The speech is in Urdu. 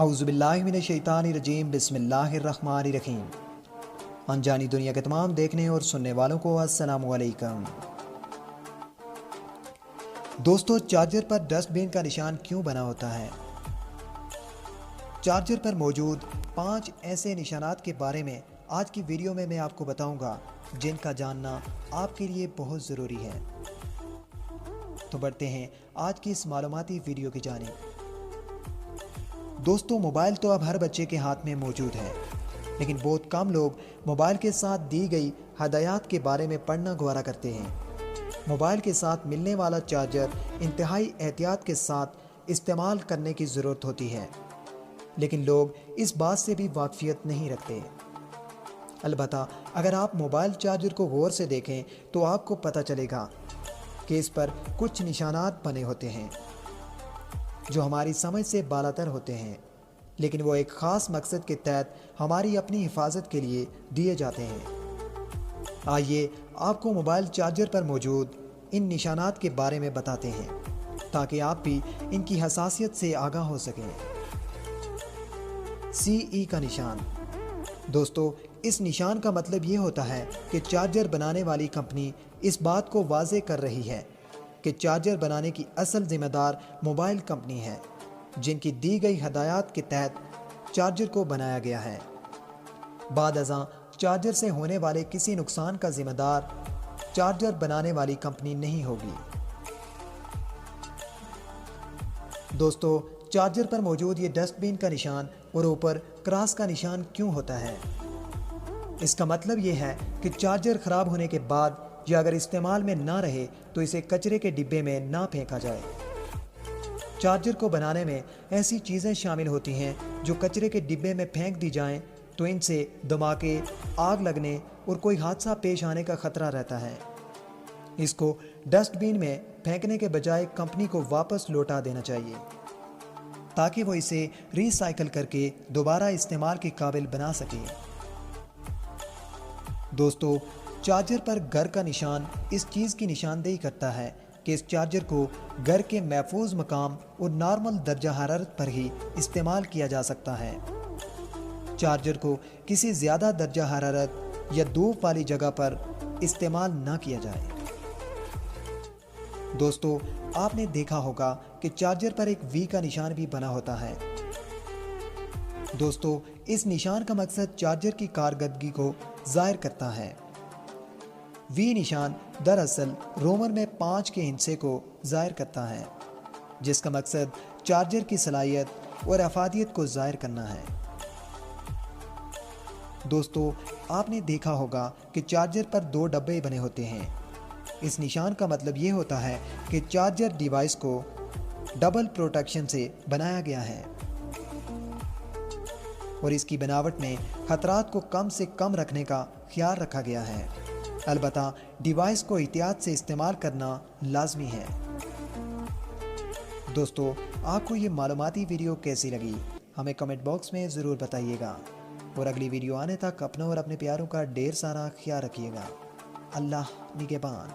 اعوذ باللہ من الشیطان الرجیم بسم اللہ الرحمن الرحیم۔ انجانی دنیا کے تمام دیکھنے اور سننے والوں کو السلام علیکم۔ دوستو، چارجر پر ڈسٹ بین کا نشان کیوں بنا ہوتا ہے؟ چارجر پر موجود 5 ایسے نشانات کے بارے میں آج کی ویڈیو میں آپ کو بتاؤں گا جن کا جاننا آپ کے لیے بہت ضروری ہے۔ تو بڑھتے ہیں آج کی اس معلوماتی ویڈیو کی جانب۔ دوستو، موبائل تو اب ہر بچے کے ہاتھ میں موجود ہے، لیکن بہت کم لوگ موبائل کے ساتھ دی گئی ہدایات کے بارے میں پڑھنا گوارا کرتے ہیں۔ موبائل کے ساتھ ملنے والا چارجر انتہائی احتیاط کے ساتھ استعمال کرنے کی ضرورت ہوتی ہے، لیکن لوگ اس بات سے بھی واقفیت نہیں رکھتے۔ البتہ اگر آپ موبائل چارجر کو غور سے دیکھیں تو آپ کو پتہ چلے گا کہ اس پر کچھ نشانات بنے ہوتے ہیں جو ہماری سمجھ سے بالاتر ہوتے ہیں، لیکن وہ ایک خاص مقصد کے تحت ہماری اپنی حفاظت کے لیے دیے جاتے ہیں۔ آئیے آپ کو موبائل چارجر پر موجود ان نشانات کے بارے میں بتاتے ہیں تاکہ آپ بھی ان کی حساسیت سے آگاہ ہو سکیں۔ CE کا نشان۔ دوستو، اس نشان کا مطلب یہ ہوتا ہے کہ چارجر بنانے والی کمپنی اس بات کو واضح کر رہی ہے کہ چارجر بنانے کی اصل ذمہ دار موبائل کمپنی ہے، جن کی دی گئی ہدایات کے تحت چارجر کو بنایا گیا ہے۔ بعد ازاں چارجر سے ہونے والے کسی نقصان کا ذمہ دار چارجر بنانے والی کمپنی نہیں ہوگی۔ دوستو، چارجر پر موجود یہ ڈسٹ بین کا نشان اور اوپر کراس کا نشان کیوں ہوتا ہے؟ اس کا مطلب یہ ہے کہ چارجر خراب ہونے کے بعد یا اگر استعمال میں نہ رہے تو اسے کچرے کے ڈبے میں نہ پھینکا جائے۔ چارجر کو بنانے میں ایسی چیزیں شامل ہوتی ہیں جو کچرے کے ڈبے میں پھینک دی جائیں تو ان سے دھماکے، آگ لگنے اور کوئی حادثہ پیش آنے کا خطرہ رہتا ہے۔ اس کو ڈسٹ بین میں پھینکنے کے بجائے کمپنی کو واپس لوٹا دینا چاہیے تاکہ وہ اسے ری سائیکل کر کے دوبارہ استعمال کے قابل بنا سکے۔ دوستو، چارجر پر گھر کا نشان اس چیز کی نشاندہی کرتا ہے کہ اس چارجر کو گھر کے محفوظ مقام اور نارمل درجہ حرارت پر ہی استعمال کیا جا سکتا ہے۔ چارجر کو کسی زیادہ درجہ حرارت یا دھوپ والی جگہ پر استعمال نہ کیا جائے۔ دوستو، آپ نے دیکھا ہوگا کہ چارجر پر ایک وی کا نشان بھی بنا ہوتا ہے۔ دوستو، اس نشان کا مقصد چارجر کی کارکردگی کو ظاہر کرتا ہے۔ وی نشان دراصل رومن میں 5 کے ہندسے کو ظاہر کرتا ہے، جس کا مقصد چارجر کی صلاحیت اور افادیت کو ظاہر کرنا ہے۔ دوستو، آپ نے دیکھا ہوگا کہ چارجر پر 2 ڈبے بنے ہوتے ہیں۔ اس نشان کا مطلب یہ ہوتا ہے کہ چارجر ڈیوائس کو ڈبل پروٹیکشن سے بنایا گیا ہے اور اس کی بناوٹ میں خطرات کو کم سے کم رکھنے کا خیال رکھا گیا ہے۔ البتہ ڈیوائس کو احتیاط سے استعمال کرنا لازمی ہے۔ دوستو، آپ کو یہ معلوماتی ویڈیو کیسی لگی؟ ہمیں کمنٹ باکس میں ضرور بتائیے گا، اور اگلی ویڈیو آنے تک اپنا اور اپنے پیاروں کا ڈھیر سارا خیال رکھیے گا۔ اللہ نگہبان۔